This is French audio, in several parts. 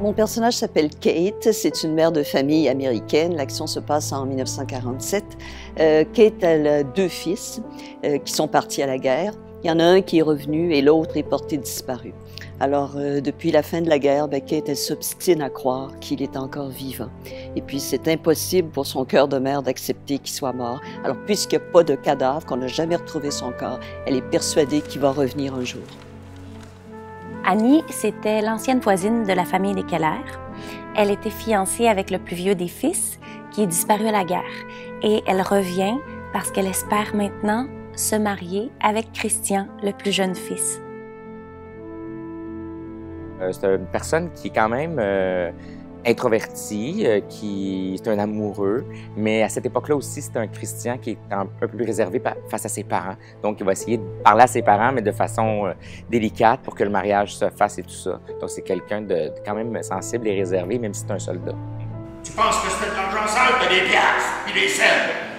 Mon personnage s'appelle Kate, c'est une mère de famille américaine. L'action se passe en 1947. Kate, elle a deux fils qui sont partis à la guerre. Il y en a un qui est revenu et l'autre est porté disparu. Alors, depuis la fin de la guerre, Kate, elle s'obstine à croire qu'il est encore vivant. Et puis, c'est impossible pour son cœur de mère d'accepter qu'il soit mort. Alors, puisqu'il n'y a pas de cadavre, qu'on n'a jamais retrouvé son corps, elle est persuadée qu'il va revenir un jour. Annie, c'était l'ancienne voisine de la famille des Keller. Elle était fiancée avec le plus vieux des fils, qui est disparu à la guerre. Et elle revient parce qu'elle espère maintenant se marier avec Christian, le plus jeune fils. C'est une personne qui est quand même introverti, qui est un amoureux, mais à cette époque-là aussi, c'est un Christian qui est un peu plus réservé face à ses parents. Donc, il va essayer de parler à ses parents, mais de façon délicate pour que le mariage se fasse et tout ça. Donc, c'est quelqu'un de quand même sensible et réservé, même si c'est un soldat. Tu penses que c'est de l'argent sale? T'as des piastres, puis des cents,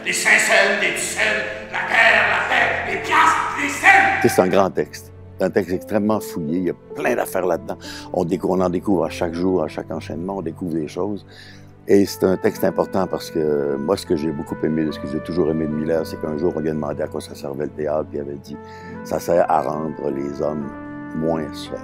des 5 cents, des 10 cents, la guerre, la paix, des piastres, des cents! C'est un grand texte. C'est un texte extrêmement fouillé, il y a plein d'affaires là-dedans. On en découvre à chaque jour, à chaque enchaînement, on découvre des choses. Et c'est un texte important parce que moi, ce que j'ai beaucoup aimé, ce que j'ai toujours aimé de Miller, c'est qu'un jour, on lui a demandé à quoi ça servait le théâtre, puis il avait dit « ça sert à rendre les hommes moins seuls ».